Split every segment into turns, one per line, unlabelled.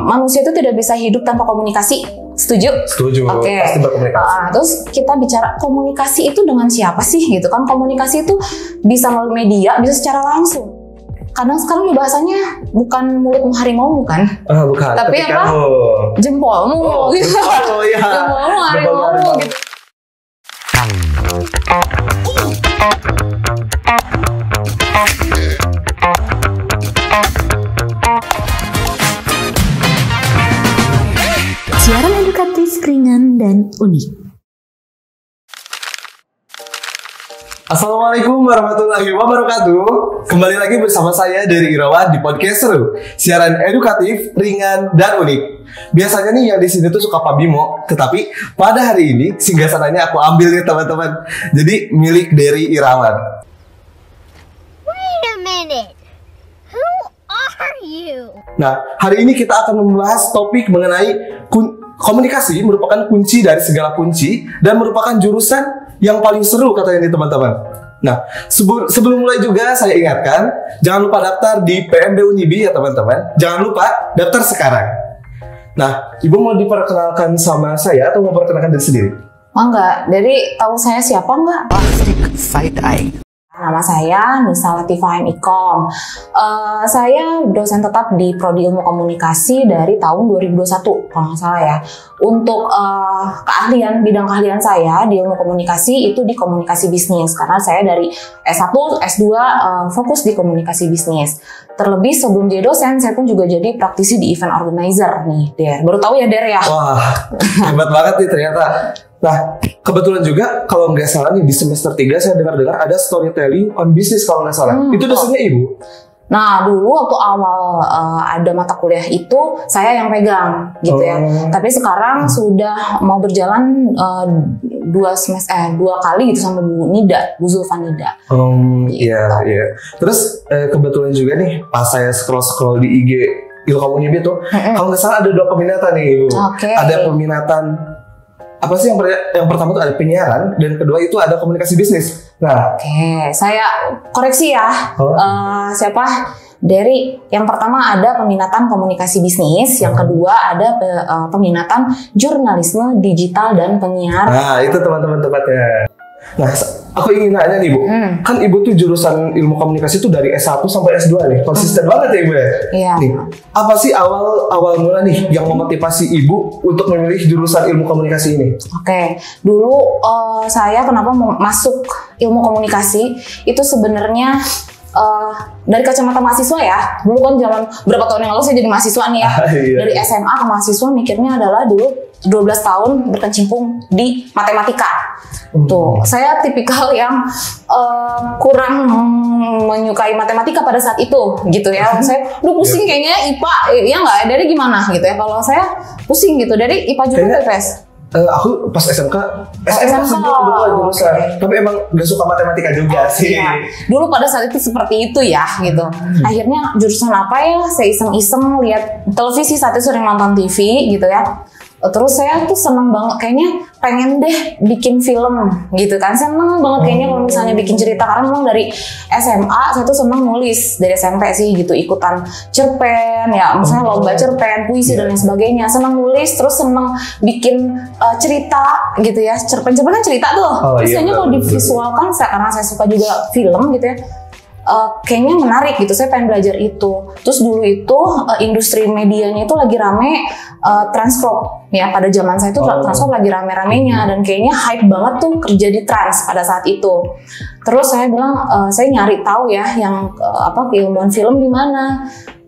manusia itu tidak bisa hidup tanpa komunikasi. Setuju?
Setuju.
Oke.
Pasti berkomunikasi.
Terus kita bicara komunikasi itu dengan siapa sih gitu kan? Komunikasi itu bisa melalui media, bisa secara langsung. Kadang sekarang bahasanya bukan mulutmu harimau kan?
Bukan.
Tapi apa? Jempolmu.
Gitu. Oh iya.
Jempolmu harimau gitu.
Siaran edukatif, ringan, dan unik.
Assalamualaikum warahmatullahi wabarakatuh. Kembali lagi bersama saya dari Irawan di podcast Seru, siaran edukatif, ringan, dan unik. Biasanya nih yang di sini tuh suka Pak Bimo, tetapi pada hari ini singgasananya aku ambil nih teman-teman. Jadi milik dari Irawan.
Wait a minute. Who are you?
Nah, hari ini kita akan membahas topik mengenai komunikasi merupakan kunci dari segala kunci dan merupakan jurusan yang paling seru katanya nih teman-teman. Nah, sebelum mulai juga saya ingatkan, jangan lupa daftar di PMB Unibi ya teman-teman. Jangan lupa daftar sekarang. Nah, Ibu mau diperkenalkan sama saya atau mau perkenalkan diri sendiri?
Oh enggak, dari tahu saya siapa enggak?
Side eye.
Nama saya Nisa Latifah Ikom. Saya dosen tetap di Prodi Ilmu Komunikasi dari tahun 2021 kalau nggak salah ya. Untuk bidang keahlian saya di ilmu komunikasi itu di komunikasi bisnis. Karena saya dari S1, S2 fokus di komunikasi bisnis. Terlebih sebelum jadi dosen, saya pun juga jadi praktisi di event organizer nih, Der. Baru tahu ya, Der ya?
Wah, hebat banget nih ternyata. Nah, kebetulan juga kalau nggak salah nih di semester 3 saya dengar-dengar ada storytelling on business kalau nggak salah. Itu dosennya Ibu?
Nah, dulu waktu awal ada mata kuliah itu saya yang pegang gitu ya. Tapi sekarang sudah mau berjalan 2 kali gitu sama Bu Bu Zulfa Nida.
Iya, iya. Terus kebetulan juga nih pas saya scroll di IG Ilkom Unibi tuh, kalau nggak salah ada 2 peminatan nih Ibu. Ada peminatan apa sih yang pertama tuh ada penyiaran dan kedua itu ada komunikasi bisnis. Nah,
saya koreksi ya. Siapa? Dari yang pertama ada peminatan komunikasi bisnis, yang kedua ada peminatan jurnalisme digital dan penyiaran.
Nah, itu teman-teman tempatnya. Nah, aku ingin nanya nih Bu, kan Ibu tuh jurusan ilmu komunikasi tuh dari S1 sampai S2 nih, konsisten banget ya Ibu ya?
Iya.
Nih, apa sih awal mula nih yang memotivasi Ibu untuk memilih jurusan ilmu komunikasi ini?
Dulu saya kenapa masuk ilmu komunikasi itu sebenarnya dari kacamata mahasiswa ya. Dulu kan zaman berapa tahun yang lalu saya jadi mahasiswa nih ya. Dari SMA ke mahasiswa mikirnya adalah dulu 12 tahun berkecimpung di matematika. Tuh, saya tipikal yang kurang menyukai matematika pada saat itu gitu ya. Saya pusing kayaknya IPA, ya nggak? Dari gimana gitu ya? Kalau saya pusing gitu dari IPA juga IPS.
Aku pas SMK jurusan, tapi emang gak suka matematika juga sih.
Iya. Dulu pada saat itu seperti itu ya gitu. Akhirnya jurusan apa ya? Saya iseng-iseng lihat televisi, saat itu sering nonton TV gitu ya. Terus saya tuh seneng banget, kayaknya pengen deh bikin film gitu kan. Seneng banget kayaknya kalau misalnya bikin cerita, karena memang dari SMA saya tuh seneng nulis dari SMP sih gitu, ikutan cerpen ya, misalnya lomba cerpen, puisi dan lain sebagainya. Seneng nulis, terus seneng bikin cerita gitu ya. Cerpen kan cerita tuh. Terus kayaknya kalau divisualkan, karena saya suka juga film gitu ya. Kayaknya menarik gitu, saya pengen belajar itu. Terus dulu itu industri medianya itu lagi rame transkrip ya, pada zaman saya itu transkrip lagi rame-ramenya dan kayaknya hype banget tuh kerja di trans pada saat itu. Terus saya bilang saya nyari tahu ya yang keilmuan film di mana.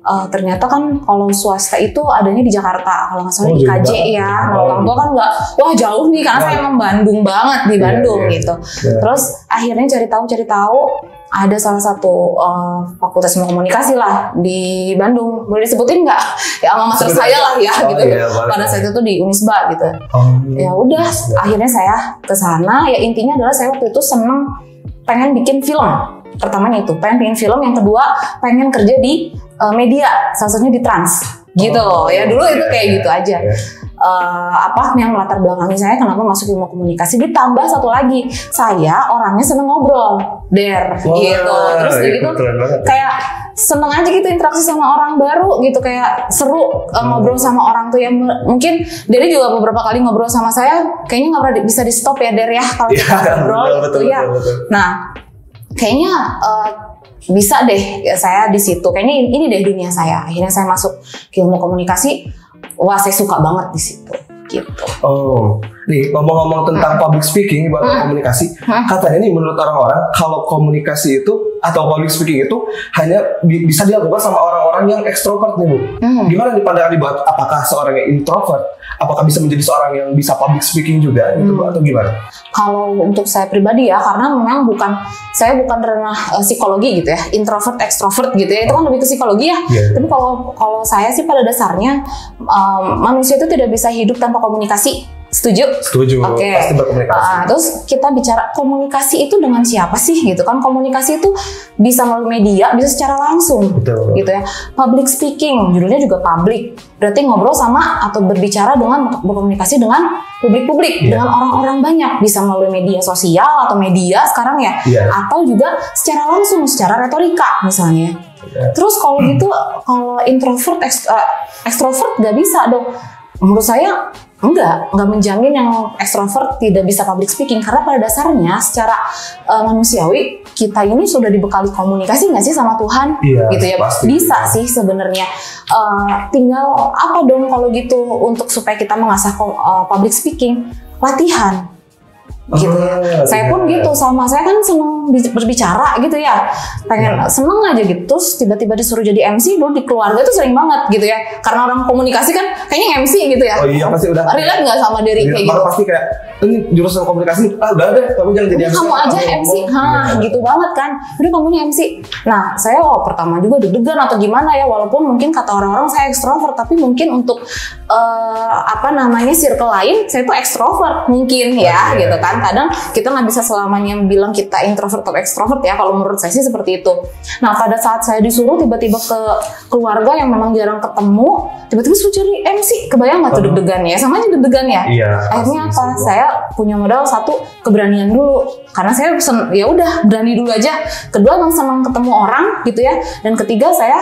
Ternyata kan kalau swasta itu adanya di Jakarta, kalau nggak salah di IKJ ya. Nah, orang tua kan nggak, wah jauh nih karena saya emang Bandung banget, di Bandung gitu. Terus akhirnya cari tahu ada salah satu fakultas ilmu komunikasi lah di Bandung. Boleh disebutin nggak? Ya alma mater saya lah ya gitu. Pada saat itu di Unisba gitu. Ya udah, akhirnya saya ke sana. Ya intinya adalah saya waktu itu seneng pengen bikin film. Pertamanya itu pengen bikin film, yang kedua pengen kerja di media, salah satunya di trans gitu. Ya dulu itu kayak gitu aja. Yang melatar belakangi saya kenapa masuk ilmu komunikasi. Ditambah satu lagi, saya orangnya seneng ngobrol, Der, gitu. Terus gitu kayak seneng aja gitu interaksi sama orang baru gitu, kayak seru ngobrol sama orang tuh yang mungkin Derry juga beberapa kali ngobrol sama saya, kayaknya nggak pernah bisa di stop ya Der ya kalau kita ngobrol gitu ya. Nah kayaknya bisa deh ya, saya di situ kayaknya ini deh dunia saya. Akhirnya saya masuk ke ilmu komunikasi, wah saya suka banget di situ gitu.
Oh, nih ngomong-ngomong tentang public speaking buat komunikasi, katanya nih menurut orang-orang kalau komunikasi itu atau public speaking itu hanya bisa dilakukan sama orang-orang yang ekstrovert nih Bu. Gimana nih pandangan Ibu? Apakah seorang yang introvert, apakah bisa menjadi seorang yang bisa public speaking juga gitu Bu, atau gimana?
Kalau untuk saya pribadi ya, karena memang saya bukan ranah psikologi gitu ya, introvert, extrovert gitu ya, itu kan lebih ke psikologi ya. Tapi kalau saya sih pada dasarnya manusia itu tidak bisa hidup tanpa komunikasi. Setuju?
Setuju.
Oke.
Pasti berkomunikasi.
Terus kita bicara komunikasi itu dengan siapa sih gitu kan? Komunikasi itu bisa melalui media, bisa secara langsung.
Betul.
Gitu ya. Public speaking, judulnya juga public. Berarti ngobrol sama atau berbicara dengan berkomunikasi dengan publik-publik, dengan orang-orang banyak, bisa melalui media sosial atau media sekarang ya, atau juga secara langsung, secara retorika misalnya. Terus kalau gitu, kalau introvert, extrovert nggak bisa dong. Menurut saya enggak menjamin yang extrovert tidak bisa public speaking, karena pada dasarnya secara manusiawi kita ini sudah dibekali komunikasi nggak sih sama Tuhan, gitu ya. Pasti. Bisa sih sebenarnya. Tinggal apa dong kalau gitu untuk supaya kita mengasah public speaking, latihan. Gitu ya. Saya pun gitu sama, saya kan seneng berbicara gitu ya, seneng aja gitu. Terus tiba-tiba disuruh jadi MC, dulu di keluarga tuh sering banget gitu ya, karena orang komunikasi kan kayaknya MC gitu ya.
Oh iya pasti udah.
Relate nggak sama Derry kayak gitu?
Pasti kayak ini jurusan komunikasi, udah deh kamu jangan jadi MC.
Kamu aja MC, gitu banget kan. Udah kamunya MC. Nah saya pertama juga deg-degan atau gimana ya, walaupun mungkin kata orang-orang saya ekstrovert, tapi mungkin untuk circle lain saya tuh ekstrovert mungkin ya, gitu kan. Kadang kita nggak bisa selamanya bilang kita introvert atau ekstrovert ya, kalau menurut saya sih seperti itu. Nah pada saat saya disuruh tiba-tiba ke keluarga yang memang jarang ketemu, tiba-tiba suruh jadi MC, kebayang nggak tuh deg-degan ya, sama aja deg-degan ya. Akhirnya apa? Saya punya modal satu, keberanian dulu, karena saya ya udah berani dulu aja. Kedua emang senang ketemu orang gitu ya, dan ketiga saya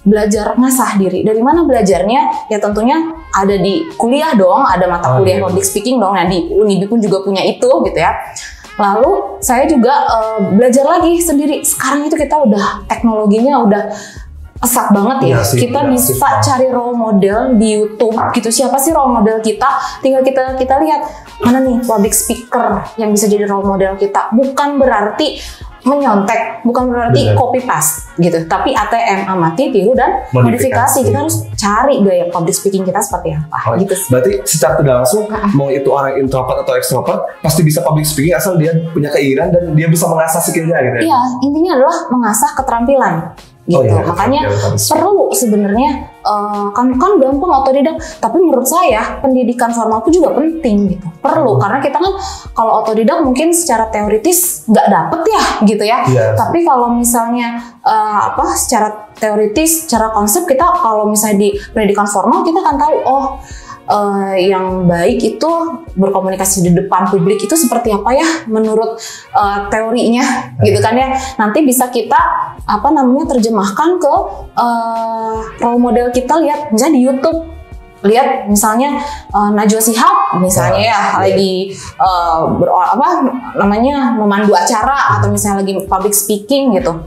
belajar ngasah diri. Dari mana belajarnya? Ya tentunya ada di kuliah dong, ada mata kuliah public speaking dong. Nah di Unibi pun juga punya itu gitu ya. Lalu saya juga belajar lagi sendiri. Sekarang itu kita udah teknologinya udah pesat banget ya. Kita bisa cari role model di YouTube gitu. Siapa sih role model kita? Tinggal kita lihat mana nih public speaker yang bisa jadi role model kita. Bukan berarti menyontek, bukan berarti copy paste gitu, tapi ATM, amati, tiru, dan modifikasi. Kita harus cari gaya public speaking kita seperti apa gitu.
Berarti secara tidak langsung mau itu orang introvert atau extrovert pasti bisa public speaking asal dia punya keinginan dan dia bisa mengasah skillnya gitu ya.
Iya, intinya adalah mengasah keterampilan gitu. Makanya perlu sebenarnya kan gampang otodidak, tapi menurut saya pendidikan formal itu juga penting gitu. Perlu karena kita kan kalau otodidak mungkin secara teoritis nggak dapet ya gitu ya. Tapi kalau misalnya secara teoritis, secara konsep kita kalau misalnya di pendidikan formal kita akan tahu yang baik itu berkomunikasi di depan publik itu seperti apa ya menurut teorinya gitu kan ya. Nanti bisa kita terjemahkan ke role model kita. Lihat misalnya di YouTube, lihat misalnya Najwa Shihab misalnya ya lagi memandu acara atau misalnya lagi public speaking gitu.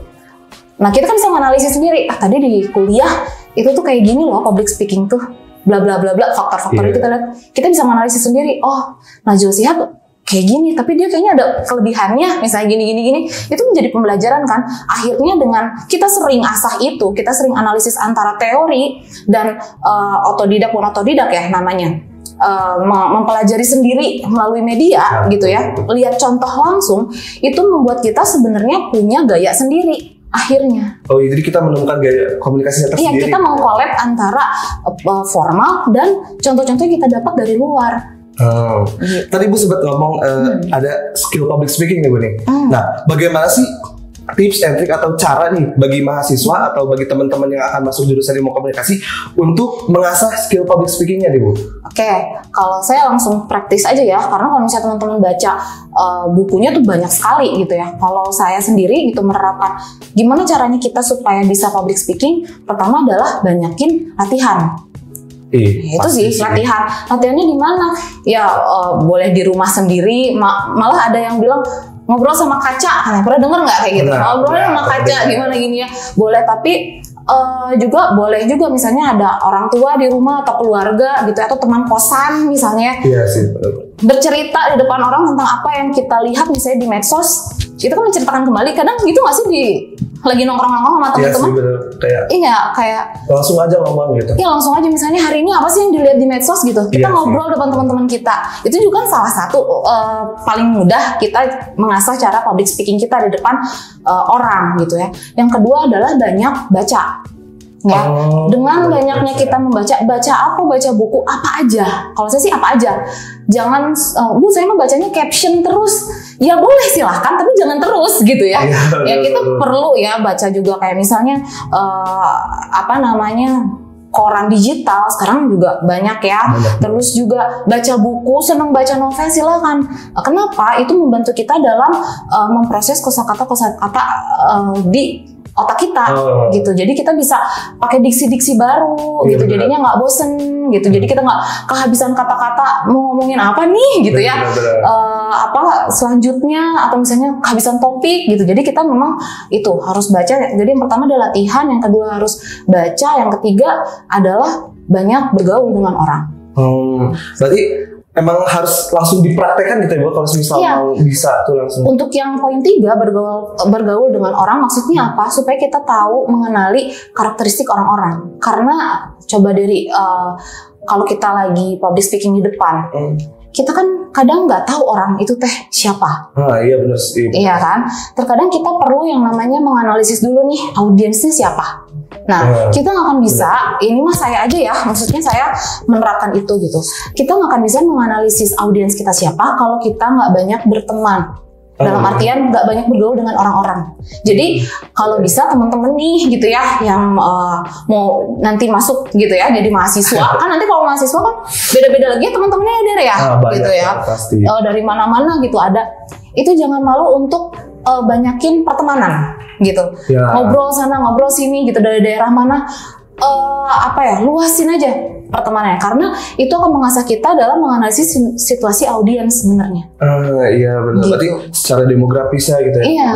Nah kita kan bisa menganalisis sendiri, tadi di kuliah itu tuh kayak gini loh public speaking tuh, bla bla bla bla, faktor-faktor kita lihat, kita bisa menganalisis sendiri. Oh, Najwa Shihab kayak gini, tapi dia kayaknya ada kelebihannya, misalnya gini. Itu menjadi pembelajaran kan. Akhirnya dengan kita sering asah itu, kita sering analisis antara teori dan otodidak ya namanya. Mempelajari sendiri melalui media gitu ya, lihat contoh langsung, itu membuat kita sebenarnya punya gaya sendiri. Akhirnya.
Oh, jadi kita menemukan gaya komunikasinya tersendiri.
Iya, kita mengkolab antara formal dan contoh-contoh yang kita dapat dari luar.
Gitu. Tadi Bu sempat ngomong ada skill public speaking nih Bu nih. Nah, bagaimana sih tips and trick atau cara nih bagi mahasiswa atau bagi teman-teman yang akan masuk jurusan ilmu komunikasi untuk mengasah skill public speakingnya nih Bu?
Oke, kalau saya langsung praktis aja ya, karena kalau misalnya teman-teman baca bukunya tuh banyak sekali gitu ya. Kalau saya sendiri gitu menerapkan gimana caranya kita supaya bisa public speaking, pertama adalah banyakin latihan. Itu sih latihannya di mana ya, boleh di rumah sendiri, malah ada yang bilang ngobrol sama kaca. Pernah denger nggak kayak gitu? Ngobrol sama kaca gimana gini ya, boleh. Tapi juga boleh juga misalnya ada orang tua di rumah atau keluarga gitu, atau teman kosan misalnya, bercerita di depan orang tentang apa yang kita lihat misalnya di medsos. Itu kan menceritakan kembali. Kadang gitu nggak sih, di lagi nongkrong-nongkrong sama teman-teman? Kayak
langsung aja ngomong gitu.
Iya, langsung aja misalnya hari ini apa sih yang dilihat di medsos gitu. Kita ngobrol depan teman-teman kita. Itu juga kan salah satu paling mudah kita mengasah cara public speaking kita di depan orang gitu ya. Yang kedua adalah banyak baca. Ya, dengan banyaknya kita baca apa, baca buku apa aja. Kalau saya sih apa aja. Jangan, Bu saya mah bacanya caption terus. Ya boleh silahkan, tapi jangan terus gitu ya. Ya kita perlu ya baca juga kayak misalnya koran digital sekarang juga banyak ya. Terus juga baca buku, senang baca novel, silakan. Kenapa? Itu membantu kita dalam memproses kosakata di otak kita gitu. Jadi kita bisa pakai diksi-diksi baru gitu. Jadinya nggak bosen gitu. Jadi kita nggak kehabisan kata-kata mau ngomongin apa nih gitu ya. Selanjutnya atau misalnya kehabisan topik gitu. Jadi kita memang itu harus baca. Jadi yang pertama adalah latihan, yang kedua harus baca, yang ketiga adalah banyak bergaul dengan orang.
Berarti emang harus langsung dipraktekkan gitu ya, Bu, kalau misalnya mau bisa tuh langsung. Untuk
yang poin 3, bergaul dengan orang, maksudnya apa? Supaya kita tahu mengenali karakteristik orang-orang. Karena coba dari kalau kita lagi public speaking di depan, kita kan kadang nggak tahu orang itu teh siapa.
Iya benar sih.
Iya kan? Terkadang kita perlu yang namanya menganalisis dulu nih, audiensnya siapa. Nah, kita nggak akan bisa, ini mah saya aja ya, maksudnya saya menerapkan itu gitu. Kita nggak akan bisa menganalisis audiens kita siapa kalau kita nggak banyak berteman. Dalam artian nggak banyak bergaul dengan orang-orang. Jadi kalau bisa teman-teman nih gitu ya, yang mau nanti masuk gitu ya, jadi mahasiswa. Kan nanti kalau mahasiswa kan beda-beda lagi teman-temannya ya, gitu ya.
Pasti.
Dari mana-mana gitu ada. Itu jangan malu untuk banyakin pertemanan gitu. Ngobrol sana, ngobrol sini gitu, dari daerah mana. Luasin aja pertemanannya, karena itu akan mengasah kita dalam menganalisis situasi audiens sebenarnya.
Iya benar. Gitu. Berarti secara demografisnya gitu ya.
Iya.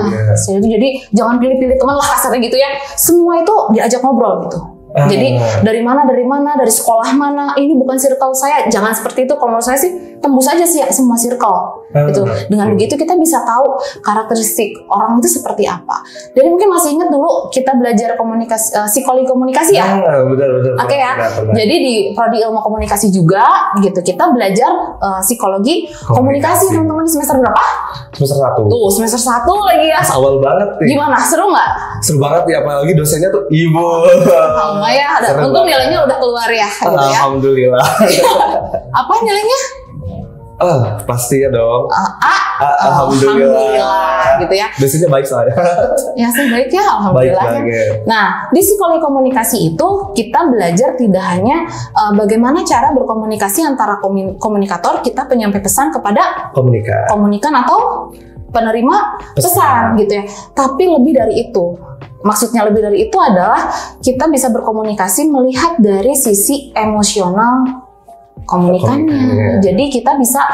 Jadi jangan pilih-pilih teman lah kasarnya gitu ya. Semua itu diajak ngobrol gitu. Jadi dari mana, dari sekolah mana, ini bukan circle saya, jangan seperti itu. Kalau menurut saya sih tembus aja sih semua circle gitu. Dengan begitu kita bisa tahu karakteristik orang itu seperti apa. Jadi mungkin masih ingat dulu kita belajar psikologi komunikasi ya.
Betul.
Oke ya. Jadi di prodi ilmu komunikasi juga gitu, kita belajar psikologi komunikasi teman-teman di semester berapa?
Semester 1.
Tuh semester 1 lagi ya.
Awal banget nih.
Gimana? Seru nggak?
Seru banget ya, apalagi dosennya tuh ibu.
Ya, untung nilainya udah keluar ya. Gitu ya.
Alhamdulillah.
Apa nilainya?
Pasti ya dong.
Alhamdulillah gitu ya.
Biasanya baik saya.
Ya sih baik ya, alhamdulillah. Nah, di psikologi komunikasi itu kita belajar tidak hanya bagaimana cara berkomunikasi antara komunikator, kita penyampai pesan kepada komunikan atau penerima pesan gitu ya. Tapi lebih dari itu. Maksudnya lebih dari itu adalah kita bisa berkomunikasi melihat dari sisi emosional komunikannya. Jadi kita bisa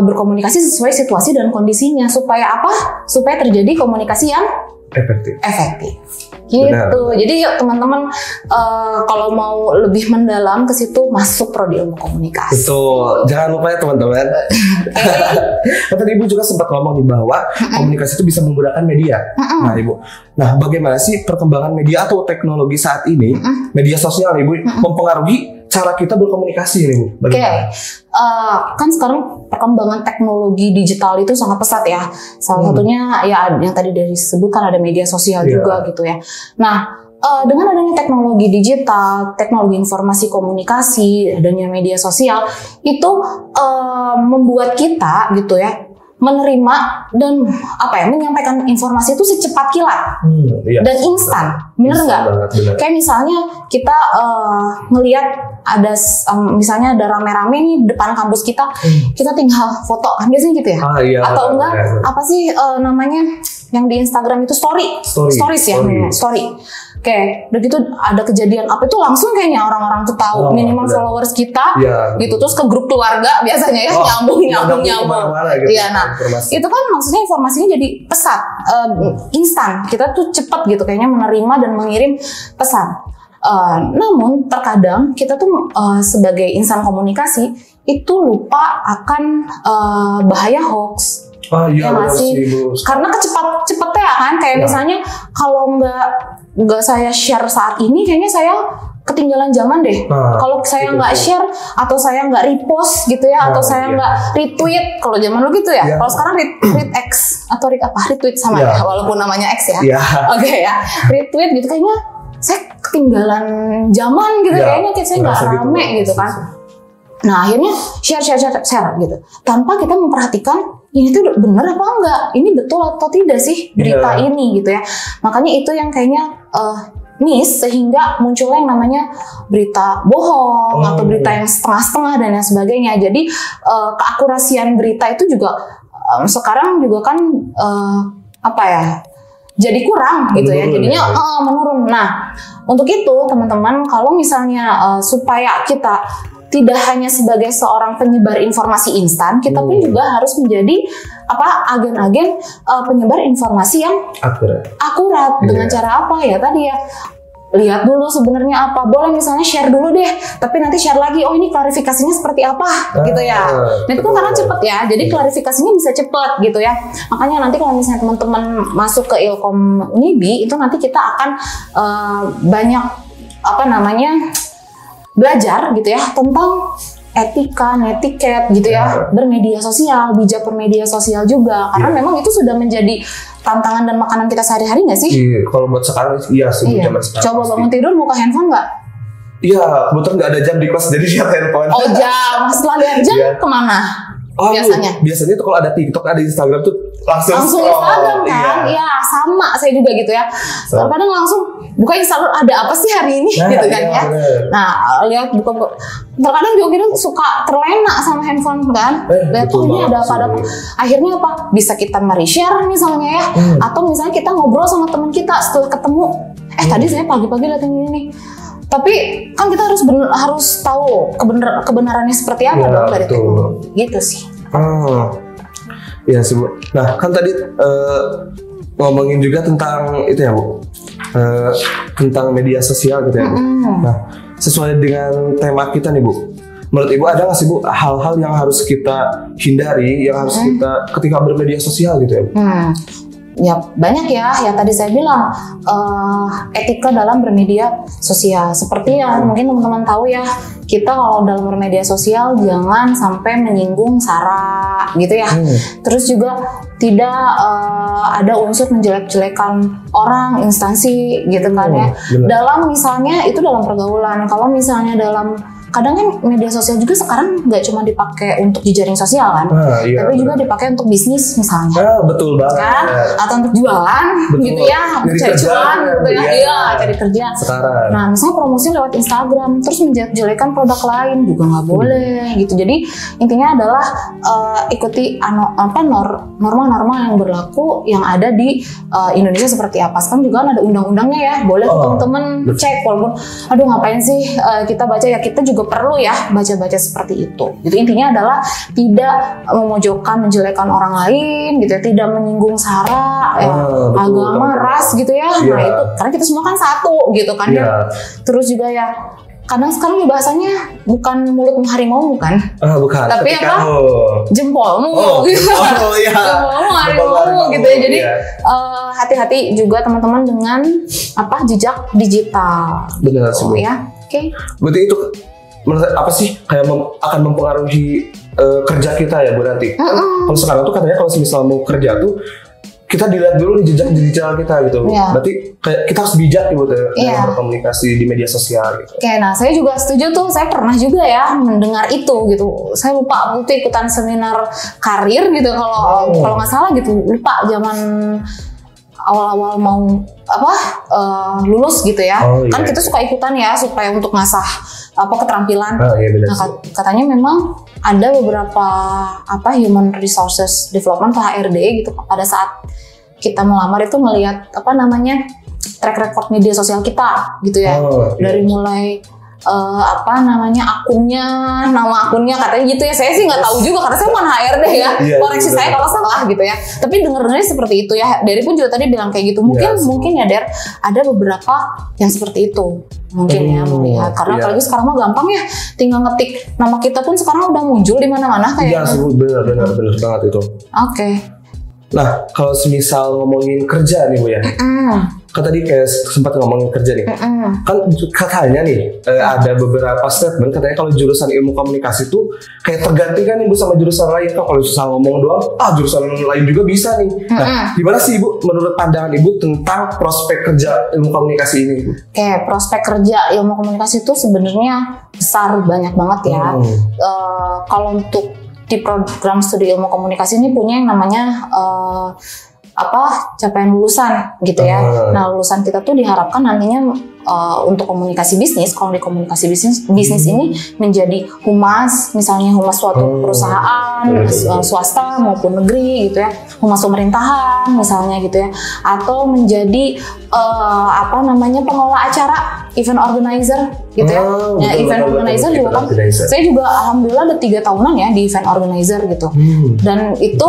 berkomunikasi sesuai situasi dan kondisinya. Supaya apa? Supaya terjadi komunikasi yang efektif. Gitu. Benar. Jadi yuk teman-teman kalau mau lebih mendalam ke situ, masuk prodi ilmu komunikasi.
Betul. Jangan lupa ya teman-teman. Tadi Ibu juga sempat ngomong nih bahwa komunikasi itu bisa menggunakan media. Nah Ibu, bagaimana sih perkembangan media atau teknologi saat ini, media sosial Ibu, mempengaruhi cara kita berkomunikasi nih Bu?
Kan sekarang perkembangan teknologi digital itu sangat pesat ya. Salah satunya ya yang tadi disebutkan ada media sosial juga gitu ya. Nah, dengan adanya teknologi digital, teknologi informasi komunikasi, adanya media sosial itu membuat kita gitu ya menerima dan menyampaikan informasi itu secepat kilat
Iya.
dan instan, bener
Instan
nggak?
banget, bener.
Kayak misalnya kita ngelihat ada misalnya ada rame-rame nih depan kampus kita, kita tinggal foto kan biasanya gitu ya?
Iya.
Atau enggak
bener.
apa sih namanya yang di Instagram itu stories ya, story. Oke, udah gitu ada kejadian apa itu langsung kayaknya orang-orang tuh tahu minimal
bener.
followers kita,
Iya,
gitu terus ke grup keluarga biasanya ya nyambung.
kemana-mana gitu,
Iya, nah
informasi.
itu kan maksudnya informasinya jadi pesat, instan. Kita tuh cepet gitu kayaknya menerima dan mengirim pesan. Namun terkadang kita tuh sebagai insan komunikasi itu lupa akan bahaya hoax.
Iya,
Ya nggak
benar
sih?
sih, Bu.
Karena cepetnya kan kayak misalnya kalau nggak saya share saat ini kayaknya saya ketinggalan zaman deh. Kalau saya nggak share atau saya nggak repost gitu ya, atau saya nggak retweet, kalau zaman lu gitu ya. Kalau sekarang retweet X atau retweet sama ya, walaupun namanya X ya. Oke ya, retweet gitu kayaknya saya ketinggalan zaman gitu, kayaknya saya nggak rame gitu kan. Nah akhirnya share gitu tanpa kita memperhatikan ini tuh bener apa enggak, ini betul atau tidak sih berita ini gitu ya. Makanya itu yang kayaknya miss sehingga munculnya yang namanya berita bohong atau berita yang setengah-setengah dan lain sebagainya. Jadi keakurasian berita itu juga sekarang juga kan jadi kurang gitu ya, jadinya menurun. Nah untuk itu teman-teman, kalau misalnya supaya kita tidak hanya sebagai seorang penyebar informasi instan, kita pun juga harus menjadi agen-agen penyebar informasi yang akurat. Dengan cara apa ya tadi ya, lihat dulu sebenarnya apa, boleh misalnya share dulu deh, tapi nanti share lagi, oh ini klarifikasinya seperti apa gitu ya. Nah itu kan karena cepet ya, jadi klarifikasinya bisa cepet gitu ya. Makanya nanti kalau misalnya teman-teman masuk ke Ilkom Unibi, itu nanti kita akan banyak belajar gitu ya tentang etika, netiket gitu ya, bermedia sosial, bijak bermedia sosial juga, karena memang itu sudah menjadi tantangan dan makanan kita sehari-hari nggak sih?
Iya, kalau buat sekarang zaman sekarang.
Coba bangun tidur buka handphone nggak?
Iya, kebetulan nggak ada jam di kelas jadi lihat handphone.
Oh jam, setelah lihat jam kemana?
Biasanya tuh kalau ada TikTok, ada Instagram tuh langsung
Instagram kan? Iya, sama saya juga gitu ya. Kadang langsung buka Instagram, ada apa sih hari ini gitu kan ya. Nah lihat buka, terkadang juga kita suka terlena sama handphone kan. Lihat ini ada apa. Akhirnya apa? Bisa kita share misalnya ya, atau misalnya kita ngobrol sama teman kita setelah ketemu. Tadi saya pagi-pagi lihat ini nih. Tapi kan kita harus tahu kebenarannya seperti apa dong dari teknologi. Gitu sih.
Iya sih Bu. Nah kan tadi ngomongin juga tentang itu ya Bu, tentang media sosial gitu ya Bu. Nah sesuai dengan tema kita nih Bu, menurut Ibu ada nggak sih Bu hal-hal yang harus kita hindari, yang harus kita ketika bermedia sosial gitu ya Bu?
Ya banyak ya, yang tadi saya bilang etika dalam bermedia sosial. Seperti yang mungkin teman-teman tahu ya, kita kalau dalam bermedia sosial jangan sampai menyinggung sara gitu ya. Terus juga tidak ada unsur menjelek-jelekan orang, instansi gitu kan ya. Dalam misalnya itu dalam pergaulan, kalau misalnya dalam kadang kan media sosial juga sekarang nggak cuma dipakai untuk jejaring sosial kan, tapi juga dipakai untuk bisnis misalnya.
Betul banget.
Kan? Atau untuk jualan gitu ya, untuk cari cuan gitu ya, iya cari kerja. Sekarang. Nah misalnya promosi lewat Instagram, terus menjelek-jelekan produk lain juga nggak boleh gitu. Jadi intinya adalah ikuti norma-norma yang berlaku yang ada di Indonesia seperti apa. Sekarang juga ada undang-undangnya ya, boleh teman-teman cek walaupun aduh ngapain sih kita baca ya, kita juga perlu ya baca-baca seperti itu. Jadi intinya adalah tidak memojokkan, menjelekan orang lain gitu ya, tidak menyinggung sara, agama, ras gitu ya. Nah itu karena kita semua kan satu gitu kan ya. Terus juga ya kadang sekarang bahasanya bukan mulut harimau bukan?
Bukan.
Tapi apa? Jempolmu gitu. Jempolmu harimau gitu ya. Jadi hati-hati juga teman-teman dengan jejak digital.
Benar sih Bu.
Ya. Oke.
Berarti itu apa sih kayak akan mempengaruhi kerja kita ya Bu nanti. Kalau sekarang tuh katanya kalau misal mau kerja tuh kita dilihat dulu nih jejak digital kita gitu.
Iya.
Berarti kayak kita harus bijak gitu dalam
Iya.
berkomunikasi di media sosial gitu.
Oke, nah saya juga setuju tuh. Saya pernah juga ya mendengar itu gitu. Saya lupa waktu itu ikutan seminar karir gitu kalau nggak salah gitu. Lupa zaman awal-awal mau lulus gitu ya.
Oh,
Kan
iya.
kita suka ikutan ya supaya untuk ngasah keterampilan.
Iya benar.
Nah, katanya memang ada beberapa human resources development atau HRD gitu pada saat kita melamar itu melihat track record media sosial kita gitu ya.
Oh, iya.
Dari mulai akunnya, nama akunnya katanya gitu ya. Saya sih nggak tahu juga karena saya bukan HRD ya.
Iya,
Koreksi
betul.
saya kalau salah gitu ya. Tapi dengar-dengarnya seperti itu ya. Dari pun juga tadi bilang kayak gitu. Mungkin ya Der, ada beberapa yang seperti itu. Mungkin ya melihat karena
iya.
apalagi sekarang mah gampang ya, tinggal ngetik nama kita pun sekarang udah muncul di mana-mana
Iya,
kayaknya.
benar banget itu.
Oke.
Nah, kalau semisal ngomongin kerja nih Bu ya. Kan tadi kayak sempat ngomongin kerja nih. Kan katanya nih ada beberapa statement katanya kalau jurusan ilmu komunikasi itu kayak tergantikan nih Bu sama jurusan lain. Kan kalau susah ngomong doang, jurusan lain juga bisa nih. Nah, gimana sih Ibu menurut pandangan Ibu tentang prospek kerja ilmu komunikasi ini Bu?
Oke, prospek kerja ilmu komunikasi itu sebenarnya besar, banyak banget ya. Kalau untuk di program studi ilmu komunikasi ini punya yang namanya capaian lulusan gitu ya. Nah, lulusan kita tuh diharapkan nantinya untuk komunikasi bisnis, kalau di komunikasi bisnis ini menjadi humas, misalnya humas suatu perusahaan swasta maupun negeri gitu ya, humas pemerintahan misalnya gitu ya, atau menjadi pengelola acara, event organizer gitu ya. Ya, event organizer juga kan. Saya juga alhamdulillah ada 3 tahunan ya di event organizer gitu. Dan itu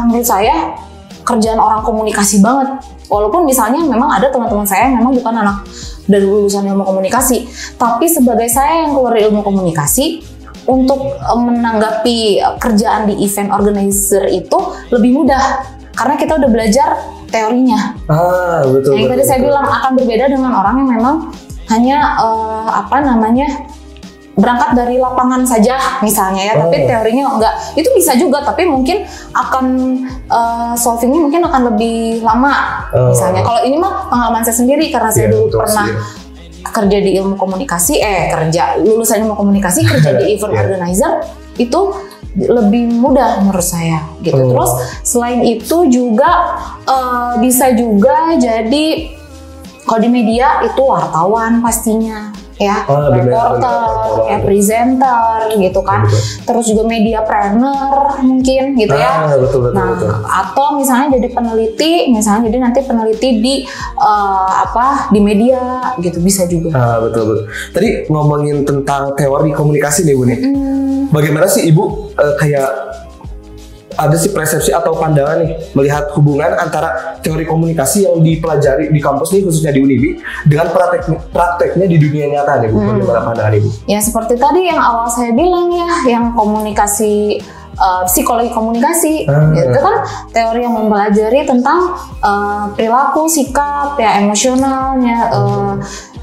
menurut saya kerjaan orang komunikasi banget. Walaupun misalnya memang ada teman-teman saya yang memang bukan anak dari lulusan ilmu komunikasi, tapi sebagai saya yang keluar dari ilmu komunikasi, untuk menanggapi kerjaan di event organizer itu lebih mudah karena kita udah belajar teorinya.
Betul.
Yang tadi saya bilang akan berbeda dengan orang yang memang hanya berangkat dari lapangan saja misalnya ya, tapi teorinya enggak. Itu bisa juga, tapi mungkin akan solvingnya mungkin akan lebih lama misalnya. Kalau ini mah pengalaman saya sendiri karena saya dulu pernah kerja di ilmu komunikasi, lulusan ilmu komunikasi kerja di event organizer itu lebih mudah menurut saya gitu. Terus selain itu juga bisa juga jadi kalau di media itu wartawan pastinya ya, reporter, ya presenter gitu kan. Terus juga mediapreneur mungkin gitu ya.
Betul.
Atau misalnya jadi peneliti, misalnya jadi nanti peneliti di di media gitu, bisa juga.
Betul. Tadi ngomongin tentang teori komunikasi nih Bu nih. Bagaimana sih Ibu kayak ada sih persepsi atau pandangan nih melihat hubungan antara teori komunikasi yang dipelajari di kampus nih khususnya di Unibi dengan prakteknya di dunia nyata nih Bu? Bagaimana pandangan Ibu?
Ya seperti tadi yang awal saya bilang ya, yang komunikasi psikologi komunikasi itu kan teori yang mempelajari tentang perilaku, sikap, ya emosionalnya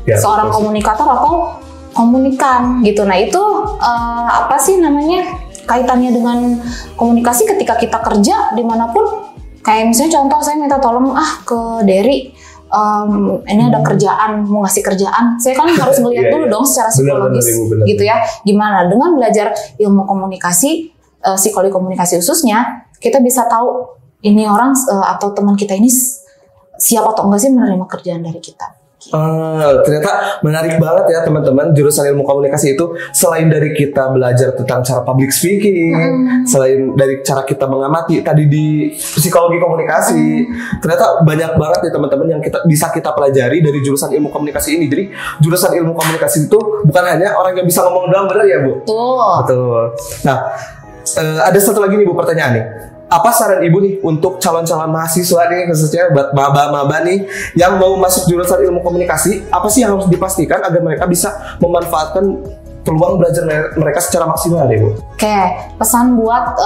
seorang komunikator atau komunikan gitu. Nah itu kaitannya dengan komunikasi ketika kita kerja dimanapun. Kayak misalnya contoh saya minta tolong ke Derry, ini ada kerjaan, mau ngasih kerjaan, saya kan harus melihat dulu dong secara psikologis gitu ya, gimana dengan belajar ilmu komunikasi, psikologi komunikasi khususnya, kita bisa tahu ini orang atau teman kita ini siap atau enggak sih menerima kerjaan dari kita.
Ternyata menarik banget ya teman-teman, jurusan ilmu komunikasi itu selain dari kita belajar tentang cara public speaking, selain dari cara kita mengamati tadi di psikologi komunikasi, ternyata banyak banget ya teman-teman yang bisa kita pelajari dari jurusan ilmu komunikasi ini. Jadi jurusan ilmu komunikasi itu bukan hanya orang yang bisa ngomong doang, benar ya Bu? Betul. Nah, ada satu lagi nih Bu pertanyaan nih. Apa saran Ibu nih untuk calon-calon mahasiswa nih, khususnya buat maba-maba nih yang mau masuk jurusan ilmu komunikasi? Apa sih yang harus dipastikan agar mereka bisa memanfaatkan peluang belajar mereka secara maksimal deh Bu?
Oke, pesan buat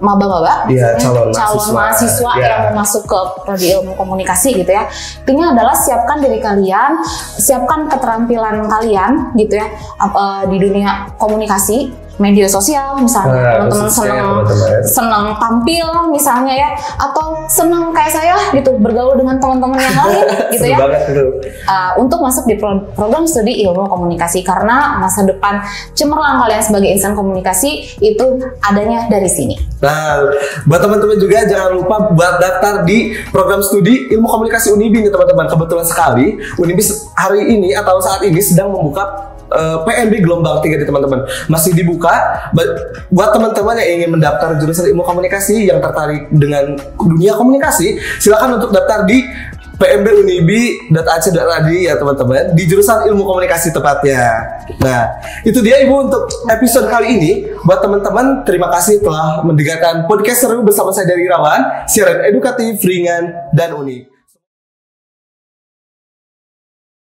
maba-maba, calon mahasiswa yang mau masuk ke prodi ilmu komunikasi gitu ya. Intinya adalah siapkan diri kalian, siapkan keterampilan kalian gitu ya di dunia komunikasi. media sosial misalnya, teman-teman
khususnya
senang senang tampil misalnya ya, atau senang kayak saya gitu bergaul dengan teman-teman yang lain gitu ya. Untuk masuk di program studi ilmu komunikasi, karena masa depan cemerlang kalian sebagai insan komunikasi itu adanya dari sini.
Nah, buat teman-teman juga jangan lupa buat daftar di program studi ilmu komunikasi Unibi nih teman-teman. Kebetulan sekali Unibi hari ini atau saat ini sedang membuka PMB gelombang 3 di teman-teman. Masih dibuka buat teman-teman yang ingin mendaftar jurusan ilmu komunikasi yang tertarik dengan dunia komunikasi, silakan untuk daftar di pmbunibi.ac.id ya teman-teman, di jurusan ilmu komunikasi tepatnya. Nah, itu dia Ibu untuk episode kali ini. Buat teman-teman, terima kasih telah mendengarkan podcast seru bersama saya dari Irawan, siaran edukatif, ringan, dan unik.